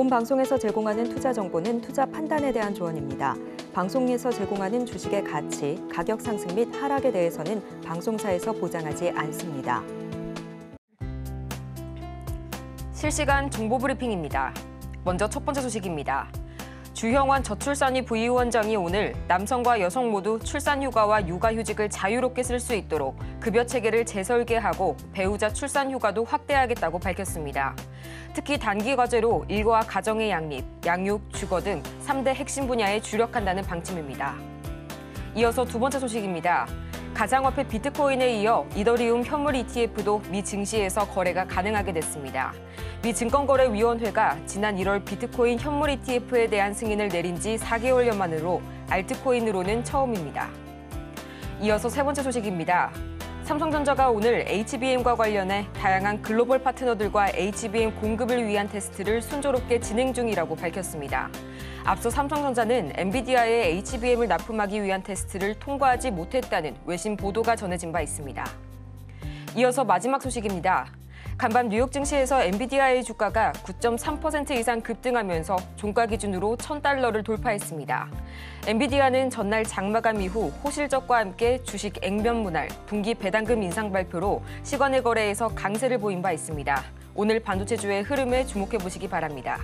본 방송에서 제공하는 투자 정보는 투자 판단에 대한 조언입니다. 방송에서 제공하는 주식의 가치, 가격 상승 및 하락에 대해서는 방송사에서 보장하지 않습니다. 실시간 정보 브리핑입니다. 먼저 첫 번째 소식입니다. 주형환 저출산위 부위원장이 오늘 남성과 여성 모두 출산휴가와 육아휴직을 자유롭게 쓸 수 있도록 급여 체계를 재설계하고 배우자 출산휴가도 확대하겠다고 밝혔습니다. 특히 단기 과제로 일과 가정의 양립, 양육, 주거 등 3대 핵심 분야에 주력한다는 방침입니다. 이어서 두 번째 소식입니다. 가상화폐 비트코인에 이어 이더리움 현물 ETF도 미 증시에서 거래가 가능하게 됐습니다. 미 증권거래위원회가 지난 1월 비트코인 현물 ETF에 대한 승인을 내린 지 4개월여 만으로 알트코인으로는 처음입니다. 이어서 세 번째 소식입니다. 삼성전자가 오늘 HBM과 관련해 다양한 글로벌 파트너들과 HBM 공급을 위한 테스트를 순조롭게 진행 중이라고 밝혔습니다. 앞서 삼성전자는 엔비디아의 HBM을 납품하기 위한 테스트를 통과하지 못했다는 외신 보도가 전해진 바 있습니다. 이어서 마지막 소식입니다. 간밤 뉴욕 증시에서 엔비디아의 주가가 9.3% 이상 급등하면서 종가 기준으로 $1,000를 돌파했습니다. 엔비디아는 전날 장마감 이후 호실적과 함께 주식 액면 분할, 분기 배당금 인상 발표로 시간의 거래에서 강세를 보인 바 있습니다. 오늘 반도체주의 흐름에 주목해 보시기 바랍니다.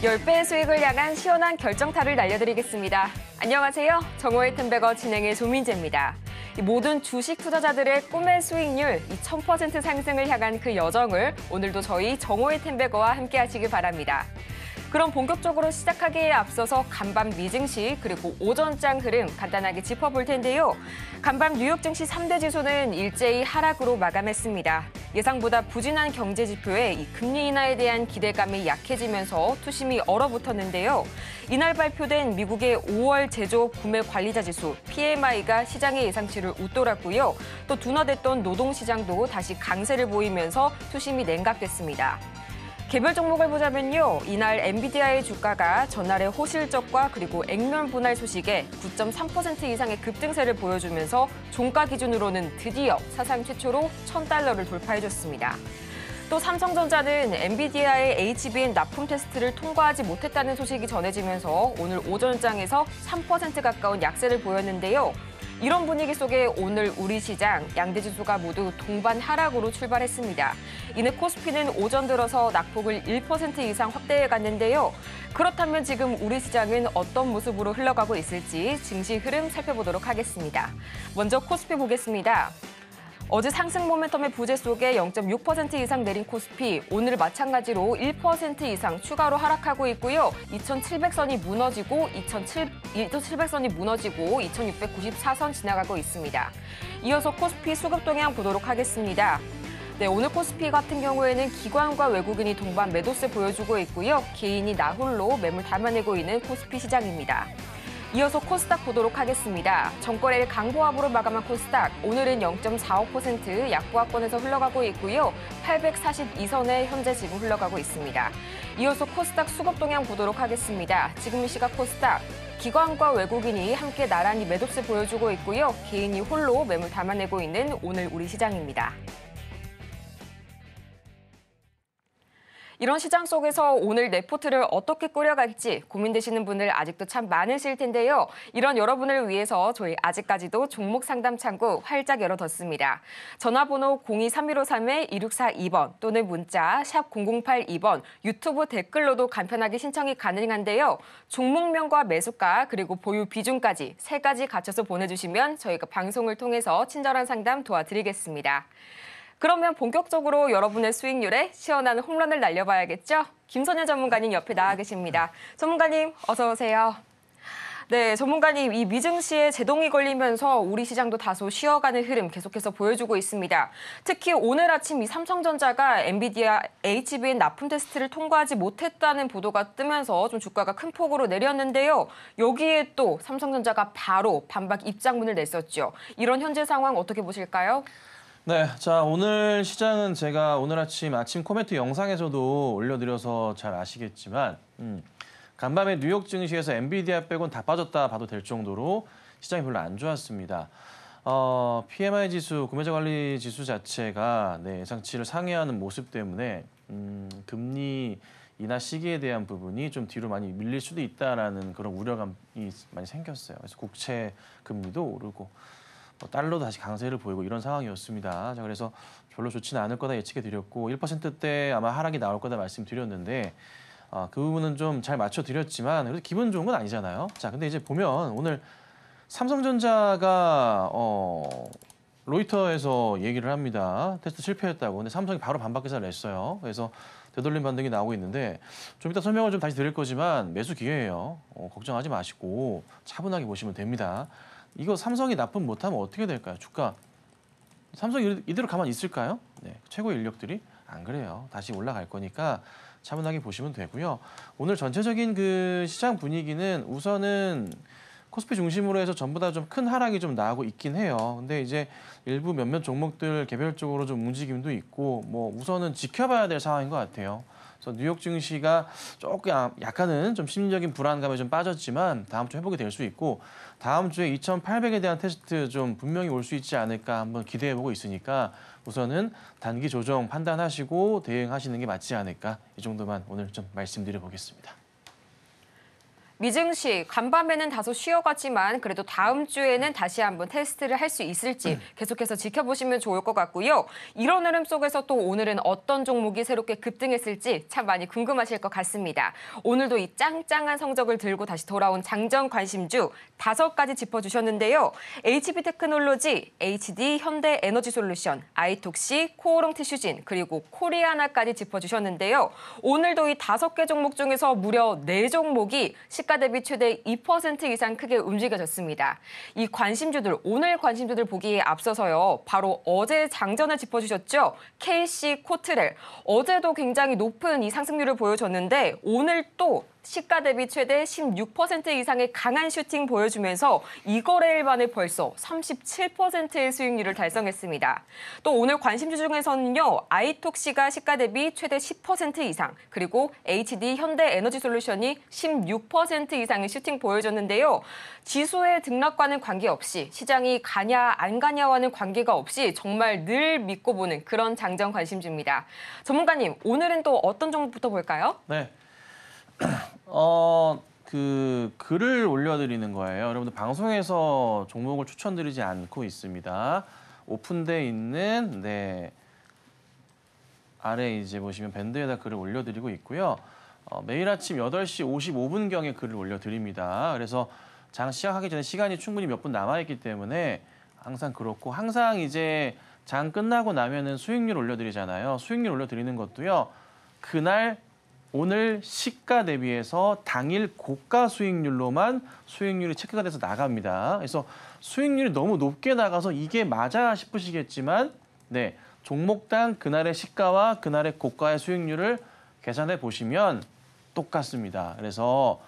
10배의 수익을 향한 시원한 결정타를 날려드리겠습니다. 안녕하세요. 정호의 템베거 진행의 조민재입니다. 모든 주식 투자자들의 꿈의 수익률 1000% 상승을 향한 그 여정을 오늘도 저희 정호의 템베거와 함께 하시길 바랍니다. 그럼 본격적으로 시작하기에 앞서서 간밤 미증시 그리고 오전장 흐름 간단하게 짚어볼 텐데요. 간밤 뉴욕 증시 3대 지수는 일제히 하락으로 마감했습니다. 예상보다 부진한 경제 지표에 이 금리 인하에 대한 기대감이 약해지면서 투심이 얼어붙었는데요. 이날 발표된 미국의 5월 제조업 구매 관리자 지수 PMI가 시장의 예상치를 웃돌았고요. 또 둔화됐던 노동시장도 다시 강세를 보이면서 투심이 냉각됐습니다. 개별 종목을 보자면요. 이날 엔비디아의 주가가 전날의 호실적과 그리고 액면 분할 소식에 9.3% 이상의 급등세를 보여주면서 종가 기준으로는 드디어 사상 최초로 $1,000를 돌파해줬습니다. 또 삼성전자는 엔비디아의 HBM 납품 테스트를 통과하지 못했다는 소식이 전해지면서 오늘 오전장에서 3% 가까운 약세를 보였는데요. 이런 분위기 속에 오늘 우리 시장 양대 지수가 모두 동반 하락으로 출발했습니다. 이내 코스피는 오전 들어서 낙폭을 1% 이상 확대해 갔는데요. 그렇다면 지금 우리 시장은 어떤 모습으로 흘러가고 있을지 증시 흐름 살펴보도록 하겠습니다. 먼저 코스피 보겠습니다. 어제 상승 모멘텀의 부재 속에 0.6% 이상 내린 코스피, 오늘 마찬가지로 1% 이상 추가로 하락하고 있고요. 2,700선이 무너지고 2,694선 지나가고 있습니다. 이어서 코스피 수급 동향 보도록 하겠습니다. 네, 오늘 코스피 같은 경우에는 기관과 외국인이 동반 매도세 보여주고 있고요. 개인이 나홀로 매물 담아내고 있는 코스피 시장입니다. 이어서 코스닥 보도록 하겠습니다. 전거래일 강보합으로 마감한 코스닥, 오늘은 0.45% 약보합권에서 흘러가고 있고요. 842선에 현재 지금 흘러가고 있습니다. 이어서 코스닥 수급 동향 보도록 하겠습니다. 지금 이 시각 코스닥, 기관과 외국인이 함께 나란히 매도세 보여주고 있고요. 개인이 홀로 매물 담아내고 있는 오늘 우리 시장입니다. 이런 시장 속에서 오늘 레포트를 어떻게 꾸려갈지 고민되시는 분들 아직도 참 많으실 텐데요. 이런 여러분을 위해서 저희 아직까지도 종목 상담 창구 활짝 열어뒀습니다. 전화번호 023153-2642번 또는 문자 샵 0082번, 유튜브 댓글로도 간편하게 신청이 가능한데요. 종목명과 매수가 그리고 보유 비중까지 3가지 갖춰서 보내주시면 저희가 방송을 통해서 친절한 상담 도와드리겠습니다. 그러면 본격적으로 여러분의 수익률에 시원한 홈런을 날려봐야겠죠? 김선혜 전문가님 옆에 나와 계십니다. 전문가님, 어서 오세요. 네, 전문가님, 이 미증시에 제동이 걸리면서 우리 시장도 다소 쉬어가는 흐름 계속해서 보여주고 있습니다. 특히 오늘 아침 이 삼성전자가 엔비디아 HBM 납품 테스트를 통과하지 못했다는 보도가 뜨면서 좀 주가가 큰 폭으로 내렸는데요. 여기에 또 삼성전자가 바로 반박 입장문을 냈었죠. 이런 현재 상황 어떻게 보실까요? 네, 자 오늘 시장은 제가 오늘 아침 코멘트 영상에서도 올려드려서 잘 아시겠지만 간밤에 뉴욕 증시에서 엔비디아 빼곤 다 빠졌다 봐도 될 정도로 시장이 별로 안 좋았습니다. PMI 지수, 구매자 관리 지수 자체가 예상치를 상회하는 모습 때문에 금리 인하 시기에 대한 부분이 좀 뒤로 많이 밀릴 수도 있다라는 그런 우려감이 많이 생겼어요. 그래서 국채 금리도 오르고 달러도 다시 강세를 보이고 이런 상황이었습니다. 자, 그래서 별로 좋지는 않을 거다 예측해 드렸고 1%대 아마 하락이 나올 거다 말씀드렸는데 그 부분은 좀 잘 맞춰 드렸지만 그래도 기분 좋은 건 아니잖아요. 자, 근데 이제 보면 오늘 삼성전자가 로이터에서 얘기를 합니다. 테스트 실패했다고. 근데 삼성이 바로 반박 기사를 냈어요. 그래서 되돌림 반등이 나오고 있는데 좀 이따 설명을 좀 다시 드릴 거지만 매수 기회예요. 걱정하지 마시고 차분하게 보시면 됩니다. 이거 삼성이 납품 못하면 어떻게 될까요? 주가. 삼성이 이대로 가만히 있을까요? 네, 최고 인력들이 안 그래요. 다시 올라갈 거니까 차분하게 보시면 되고요. 오늘 전체적인 그 시장 분위기는 우선은 코스피 중심으로 해서 전부 다 좀 큰 하락이 좀 나오고 있긴 해요. 근데 이제 일부 몇몇 종목들 개별적으로 좀 움직임도 있고 뭐 우선은 지켜봐야 될 상황인 것 같아요. 그래서 뉴욕 증시가 조금 약간은 좀 심리적인 불안감에 좀 빠졌지만 다음 주 회복이 될 수 있고 다음 주에 2,800에 대한 테스트 좀 분명히 올 수 있지 않을까 한번 기대해보고 있으니까 우선은 단기 조정 판단하시고 대응하시는 게 맞지 않을까 이 정도만 오늘 좀 말씀드려보겠습니다. 미증시 간밤에는 다소 쉬어갔지만 그래도 다음 주에는 다시 한번 테스트를 할 수 있을지 계속해서 지켜보시면 좋을 것 같고요. 이런 흐름 속에서 또 오늘은 어떤 종목이 새롭게 급등했을지 참 많이 궁금하실 것 같습니다. 오늘도 이 짱짱한 성적을 들고 다시 돌아온 장전 관심주 5가지 짚어주셨는데요. HB테크놀로지, HD 현대에너지솔루션, 아이톡시, 코오롱 티슈진, 그리고 코리아나까지 짚어주셨는데요. 오늘도 이 5개 종목 중에서 무려 4종목이 시가 대비 최대 2% 이상 크게 움직여졌습니다. 이 관심주들, 오늘 관심주들 보기에 앞서서요. 바로 어제 장전을 짚어주셨죠. KC 코트렐. 어제도 굉장히 높은 이 상승률을 보여줬는데 오늘 또 시가 대비 최대 16% 이상의 강한 슈팅 보여주면서 이거래일 만에 벌써 37%의 수익률을 달성했습니다. 또 오늘 관심주 중에서는요. 아이톡시가 시가 대비 최대 10% 이상, 그리고 HD 현대에너지솔루션이 16% 이상의 슈팅 보여줬는데요. 지수의 등락과는 관계없이 시장이 가냐 안 가냐와는 관계가 없이 정말 늘 믿고 보는 그런 장전 관심주입니다. 전문가님, 오늘은 또 어떤 종목부터 볼까요? 네. 그 글을 올려드리는 거예요. 여러분들 방송에서 종목을 추천드리지 않고 있습니다. 오픈돼 있는 아래 이제 보시면 밴드에다 글을 올려드리고 있고요. 매일 아침 8시 55분경에 글을 올려드립니다. 그래서 장 시작하기 전에 시간이 충분히 몇 분 남아있기 때문에 항상 그렇고 항상 이제 장 끝나고 나면은 수익률 올려드리잖아요. 수익률 올려드리는 것도요. 그날 오늘 시가 대비해서 당일 고가 수익률로만 수익률이 체크가 돼서 나갑니다. 그래서 수익률이 너무 높게 나가서 이게 맞아 싶으시겠지만 종목당 그날의 시가와 그날의 고가의 수익률을 계산해 보시면 똑같습니다. 그래서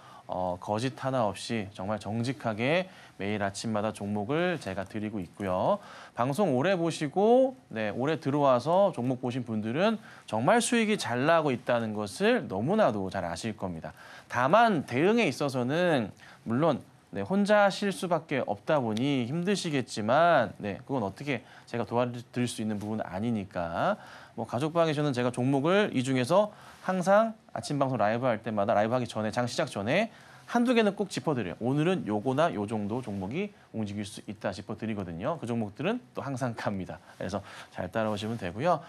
거짓 하나 없이 정말 정직하게 매일 아침마다 종목을 제가 드리고 있고요. 방송 오래 보시고 올해 들어와서 종목 보신 분들은 정말 수익이 잘 나고 있다는 것을 너무나도 잘 아실 겁니다. 다만 대응에 있어서는 물론 혼자 하실 수밖에 없다 보니 힘드시겠지만 그건 어떻게 제가 도와드릴 수 있는 부분은 아니니까 뭐 가족방에서는 제가 종목을 이 중에서 항상 아침 방송 라이브 할 때마다 라이브 하기 전에 장 시작 전에 한두 개는 꼭 짚어드려요. 오늘은 요거나 요 정도 종목이 움직일 수 있다 짚어드리거든요. 그 종목들은 또 항상 갑니다. 그래서 잘 따라오시면 되고요.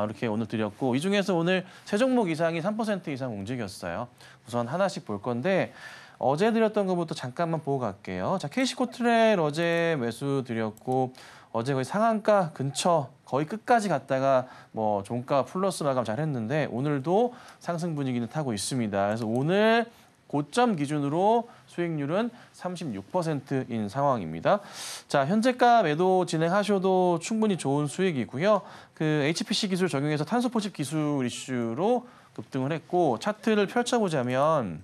이렇게 오늘 드렸고 이 중에서 오늘 3종목 이상이 3% 이상 움직였어요. 우선 하나씩 볼 건데 어제 드렸던 것부터 잠깐만 보고 갈게요. 자, KC코트렐 어제 매수 드렸고 어제 거의 상한가 근처 거의 끝까지 갔다가 뭐 종가 플러스 마감 잘 했는데 오늘도 상승 분위기는 타고 있습니다. 그래서 오늘 고점 기준으로 수익률은 36%인 상황입니다. 자, 현재가 매도 진행하셔도 충분히 좋은 수익이고요. 그 HPC 기술 적용해서 탄소 포집 기술 이슈로 급등을 했고 차트를 펼쳐보자면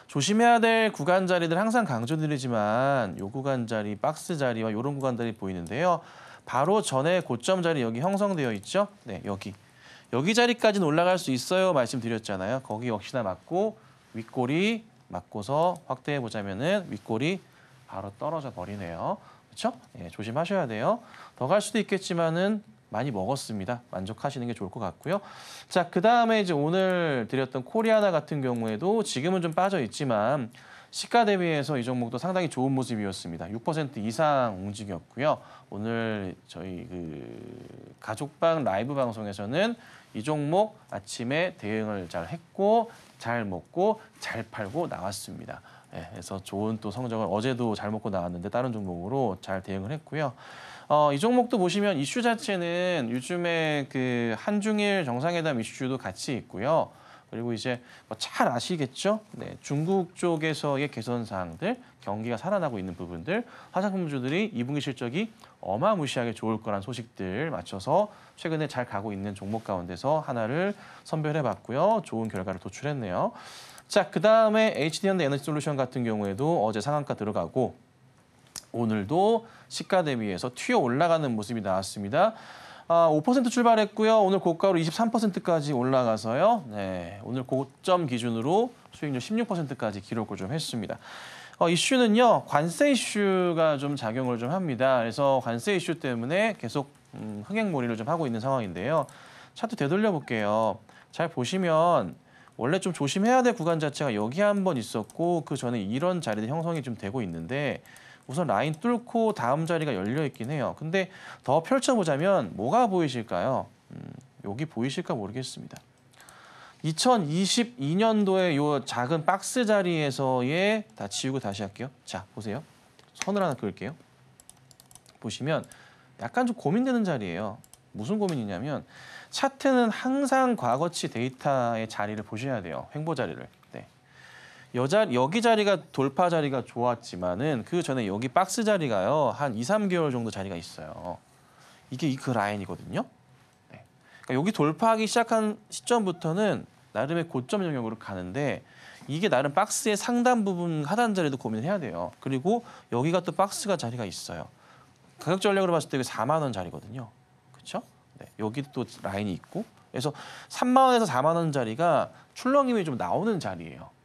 조심해야 될 구간 자리들 항상 강조드리지만 요 구간 자리, 박스 자리와 이런 구간 자리 보이는데요. 바로 전에 고점 자리 여기 형성되어 있죠? 여기 자리까지는 올라갈 수 있어요 말씀드렸잖아요. 거기 역시나 맞고 윗골이 맞고서 확대해 보자면은 윗골이 바로 떨어져 버리네요. 그렇죠? 예, 조심하셔야 돼요. 더 갈 수도 있겠지만은 많이 먹었습니다. 만족하시는 게 좋을 것 같고요. 자, 그다음에 이제 오늘 드렸던 코리아나 같은 경우에도 지금은 좀 빠져 있지만 시가 대비해서 이 종목도 상당히 좋은 모습이었습니다. 6% 이상 움직였고요. 오늘 저희 가족방 라이브 방송에서는 이 종목 아침에 대응을 잘 했고 잘 먹고 잘 팔고 나왔습니다. 예, 그래서 좋은 또 성적을 어제도 잘 먹고 나왔는데 다른 종목으로 잘 대응을 했고요. 이 종목도 보시면 이슈 자체는 요즘에 그 한중일 정상회담 이슈도 같이 있고요. 그리고 이제 잘 아시겠죠? 네, 중국 쪽에서의 개선 사항들, 경기가 살아나고 있는 부분들, 화장품주들이 2분기 실적이 어마무시하게 좋을 거란 소식들 맞춰서 최근에 잘 가고 있는 종목 가운데서 하나를 선별해봤고요. 좋은 결과를 도출했네요. 자, 그다음에 HD현대 에너지솔루션 같은 경우에도 어제 상한가 들어가고 오늘도 시가 대비해서 튀어 올라가는 모습이 나왔습니다. 5% 출발했고요. 오늘 고가로 23%까지 올라가서요. 네, 오늘 고점 기준으로 수익률 16%까지 기록을 좀 했습니다. 이슈는요, 관세 이슈가 좀 작용을 좀 합니다. 그래서 관세 이슈 때문에 계속 흥행몰이를 좀 하고 있는 상황인데요. 차트 되돌려 볼게요. 잘 보시면 원래 좀 조심해야 될 구간 자체가 여기 한번 있었고 그 전에 이런 자리들 형성이 좀 되고 있는데 우선 라인 뚫고 다음 자리가 열려 있긴 해요. 근데 더 펼쳐보자면 뭐가 보이실까요? 여기 보이실까 모르겠습니다. 2022년도에 요 작은 박스 자리에서의 다 지우고 다시 할게요. 자, 보세요. 선을 하나 그을게요. 보시면 약간 좀 고민되는 자리예요. 무슨 고민이냐면 차트는 항상 과거치 데이터의 자리를 보셔야 돼요. 횡보 자리를. 네. 여기 자리가 돌파 자리가 좋았지만은 그 전에 여기 박스 자리가요. 한 2, 3개월 정도 자리가 있어요. 이게 그 라인이거든요. 네. 그러니까 여기 돌파하기 시작한 시점부터는 나름의 고점 영역으로 가는데 이게 나름 박스의 상단 부분 하단 자리도 고민을 해야 돼요. 그리고 여기가 또 박스가 자리가 있어요. 가격 전략으로 봤을 때 4만 원 자리거든요. 그렇죠? 네. 여기도 또 라인이 있고 그래서 3만 원에서 4만 원 자리가 출렁임이 좀 나오는 자리예요.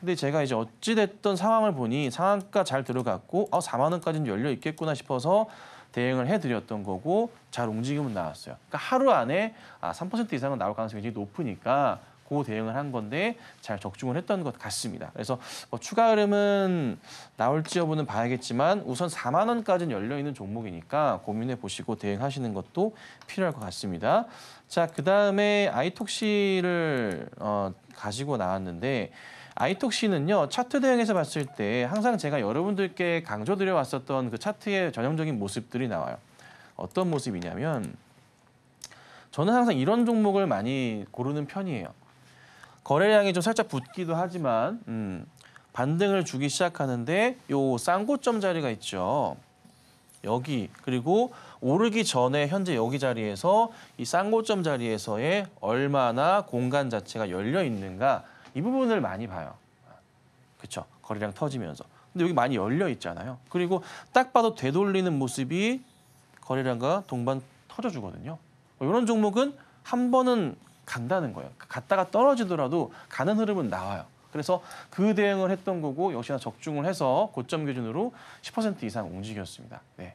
근데 제가 이제 어찌됐던 상황을 보니 상한가 잘 들어갔고 4만 원까지는 열려 있겠구나 싶어서 대응을 해드렸던 거고 잘 움직임은 나왔어요. 그러니까 하루 안에 3% 이상은 나올 가능성이 굉장히 높으니까 그 대응을 한 건데 잘 적중을 했던 것 같습니다. 그래서 추가 흐름은 나올지 여부는 봐야겠지만 우선 4만 원까지는 열려 있는 종목이니까 고민해 보시고 대응하시는 것도 필요할 것 같습니다. 자, 그다음에 아이톡시를 가지고 나왔는데 아이톡시는요 차트 대응에서 봤을 때 항상 제가 여러분들께 강조드려 왔었던 그 차트의 전형적인 모습들이 나와요. 어떤 모습이냐면 저는 항상 이런 종목을 많이 고르는 편이에요. 거래량이 좀 살짝 붙기도 하지만 반등을 주기 시작하는데 요 쌍고점 자리가 있죠. 여기 그리고 오르기 전에 현재 여기 자리에서 이 쌍고점 자리에서의 얼마나 공간 자체가 열려 있는가 이 부분을 많이 봐요. 그렇죠? 거래량 터지면서. 근데 여기 많이 열려 있잖아요. 그리고 딱 봐도 되돌리는 모습이 거래량과 동반 터져주거든요. 이런 종목은 한 번은 간다는 거예요. 갔다가 떨어지더라도 가는 흐름은 나와요. 그래서 그 대응을 했던 거고 역시나 적중을 해서 고점 기준으로 10% 이상 움직였습니다. 네,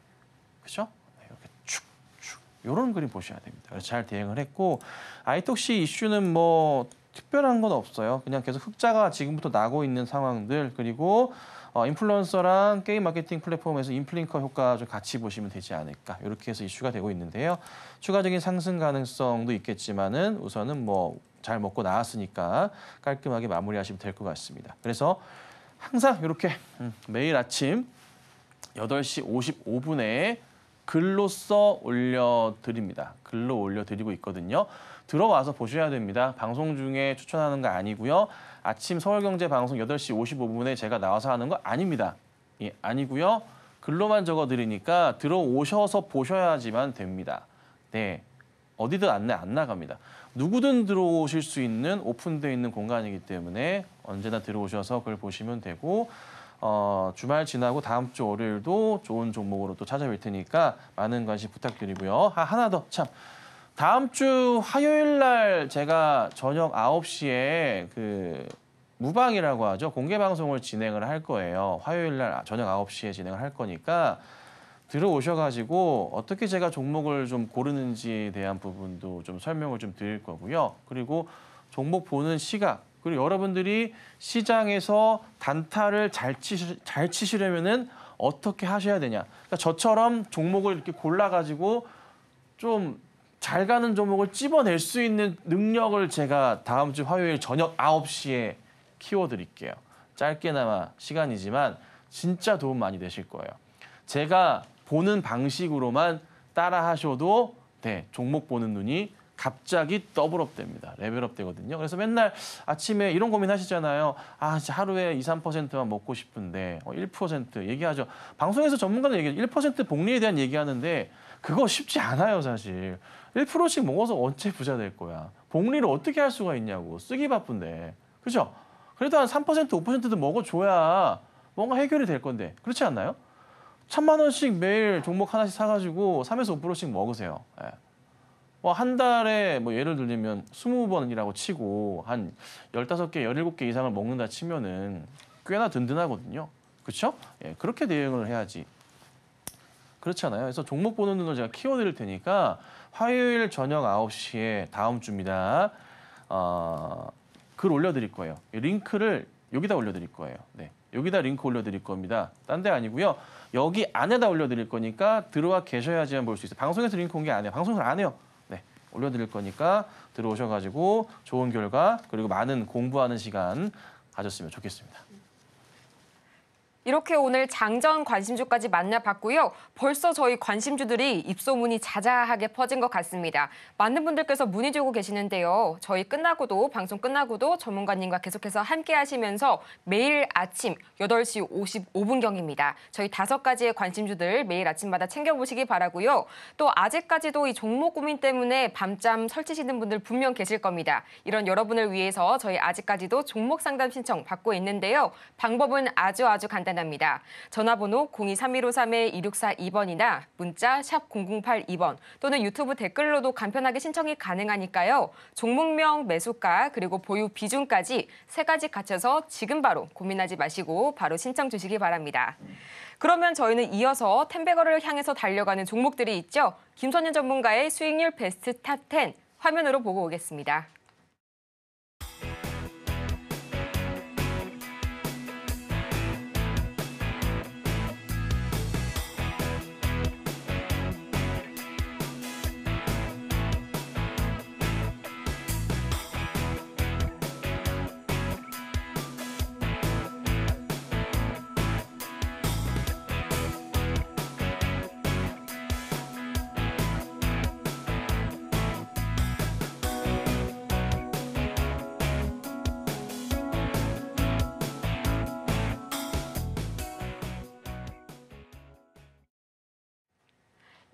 그렇죠? 네, 이렇게 축축 이런 그림 보셔야 됩니다. 그래서 잘 대응을 했고 아이톡시 이슈는 뭐 특별한 건 없어요. 그냥 계속 흑자가 지금부터 나고 있는 상황들 그리고 인플루언서랑 게임 마케팅 플랫폼에서 인플링커 효과 좀 같이 보시면 되지 않을까 이렇게 해서 이슈가 되고 있는데요. 추가적인 상승 가능성도 있겠지만은 우선은 뭐 잘 먹고 나왔으니까 깔끔하게 마무리하시면 될 것 같습니다. 그래서 항상 이렇게 매일 아침 8시 55분에 글로써 올려드립니다. 글로 올려드리고 있거든요. 들어와서 보셔야 됩니다. 방송 중에 추천하는 거 아니고요. 아침 서울경제 방송 8시 55분에 제가 나와서 하는 거 아닙니다. 예, 아니고요. 글로만 적어드리니까 들어오셔서 보셔야지만 됩니다. 네, 어디든 안 나갑니다. 누구든 들어오실 수 있는 오픈되어 있는 공간이기 때문에 언제나 들어오셔서 그걸 보시면 되고 주말 지나고 다음 주 월요일도 좋은 종목으로 또 찾아뵐 테니까 많은 관심 부탁드리고요. 하나 더 참. 다음 주 화요일 날 제가 저녁 9시에 그 무방이라고 하죠. 공개 방송을 진행을 할 거예요. 화요일 날 저녁 9시에 진행을 할 거니까 들어오셔가지고 어떻게 제가 종목을 좀 고르는지에 대한 부분도 좀 설명을 좀 드릴 거고요. 그리고 종목 보는 시각, 그리고 여러분들이 시장에서 단타를 잘 치시려면은 어떻게 하셔야 되냐. 그러니까 저처럼 종목을 이렇게 골라가지고 좀 잘 가는 종목을 찝어낼 수 있는 능력을 제가 다음 주 화요일 저녁 9시에 키워드릴게요. 짧게나마 시간이지만 진짜 도움 많이 되실 거예요. 제가 보는 방식으로만 따라 하셔도 종목 보는 눈이 갑자기 더블업 됩니다. 레벨업 되거든요. 그래서 맨날 아침에 이런 고민 하시잖아요. 아, 진짜 하루에 2, 3%만 먹고 싶은데 1% 얘기하죠. 방송에서 전문가들 얘기해요. 1% 복리에 대한 얘기하는데 그거 쉽지 않아요, 사실. 1%씩 먹어서 언제 부자 될 거야. 복리를 어떻게 할 수가 있냐고. 쓰기 바쁜데. 그죠? 그래도 한 3%, 5%도 먹어줘야 뭔가 해결이 될 건데. 그렇지 않나요? 1,000만 원씩 매일 종목 하나씩 사가지고 3에서 5%씩 먹으세요. 예. 한 달에 뭐 예를 들면 20번이라고 치고 한 15개, 17개 이상을 먹는다 치면은 꽤나 든든하거든요. 그렇죠? 예, 그렇게 대응을 해야지. 그렇잖아요. 그래서 종목 보는 눈을 제가 키워드릴 테니까 화요일 저녁 9시에 다음 주입니다. 글 올려드릴 거예요. 링크를 여기다 올려드릴 거예요. 네, 여기다 링크 올려드릴 겁니다. 딴 데 아니고요. 여기 안에다 올려드릴 거니까 들어와 계셔야지만 볼 수 있어요. 방송에서 링크 온 게 아니에요. 방송을 안 해요. 네, 올려드릴 거니까 들어오셔가지고 좋은 결과 그리고 많은 공부하는 시간 가졌으면 좋겠습니다. 이렇게 오늘 장전 관심주까지 만나봤고요. 벌써 저희 관심주들이 입소문이 자자하게 퍼진 것 같습니다. 많은 분들께서 문의 주고 계시는데요. 저희 끝나고도 방송 끝나고도 전문가님과 계속해서 함께 하시면서 매일 아침 8시 55분경입니다. 저희 5가지의 관심주들 매일 아침마다 챙겨보시기 바라고요. 또 아직까지도 이 종목 고민 때문에 밤잠 설치시는 분들 분명 계실 겁니다. 이런 여러분을 위해서 저희 아직까지도 종목 상담 신청 받고 있는데요. 방법은 아주 간단합니다. 전화번호 023153-2642번이나 문자 샵 0082번 또는 유튜브 댓글로도 간편하게 신청이 가능하니까요. 종목명, 매수가 그리고 보유 비중까지 3가지 갖춰서 지금 바로 고민하지 마시고 바로 신청 주시기 바랍니다. 그러면 저희는 이어서 텐베거를 향해서 달려가는 종목들이 있죠. 김선현 전문가의 수익률 베스트 탑 10 화면으로 보고 오겠습니다.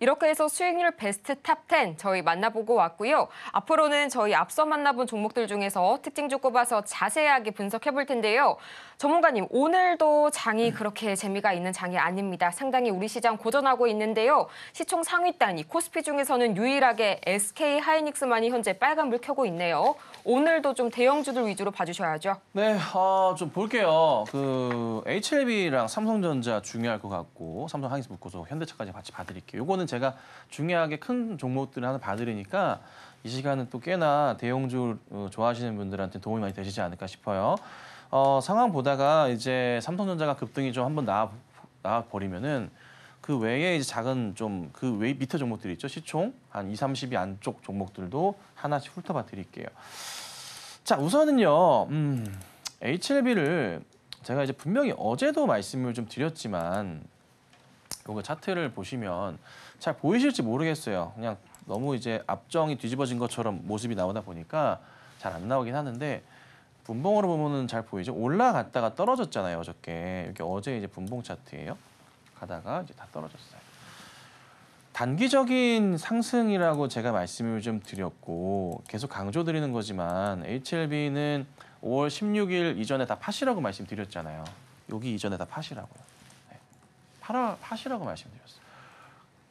이렇게 해서 수익률 베스트 탑 10 저희 만나보고 왔고요. 앞으로는 저희 앞서 만나본 종목들 중에서 특징주 꼽아서 자세하게 분석해 볼 텐데요. 전문가님, 오늘도 장이 그렇게 재미가 있는 장이 아닙니다. 상당히 우리 시장 고전하고 있는데요. 시총 상위 단위 코스피 중에서는 유일하게 SK 하이닉스만이 현재 빨간불 켜고 있네요. 오늘도 좀 대형주들 위주로 봐주셔야죠. 네, 좀 볼게요. HLB랑 삼성전자 중요할 것 같고 삼성 하이닉스 묶어서 현대차까지 같이 봐드릴게요. 요거는 제가 중요하게 큰 종목들을 하나 봐드리니까 이 시간은 또 꽤나 대형주 좋아하시는 분들한테 도움이 많이 되시지 않을까 싶어요. 상황 보다가 이제 삼성전자가 급등이 좀 한번 나와 버리면은 그 외에 이제 작은 좀 그 외 밑에 종목들이 있죠. 시총 한 2, 30위 안쪽 종목들도 하나씩 훑어봐 드릴게요. 자, 우선은요. HLB를 제가 이제 분명히 어제도 말씀을 좀 드렸지만 요거 차트를 보시면 잘 보이실지 모르겠어요. 그냥 너무 이제 앞정이 뒤집어진 것처럼 모습이 나오다 보니까 잘 안 나오긴 하는데 분봉으로 보면은 잘 보이죠. 올라갔다가 떨어졌잖아요, 어저께. 이게 어제 이제 분봉 차트예요. 가다가 이제 다 떨어졌어요. 단기적인 상승이라고 제가 말씀을 좀 드렸고 계속 강조드리는 거지만 HLB는 5월 16일 이전에 다 팟이라고 말씀드렸잖아요. 여기 이전에 다 팟이라고요. 네. 팟이라고 말씀드렸어요.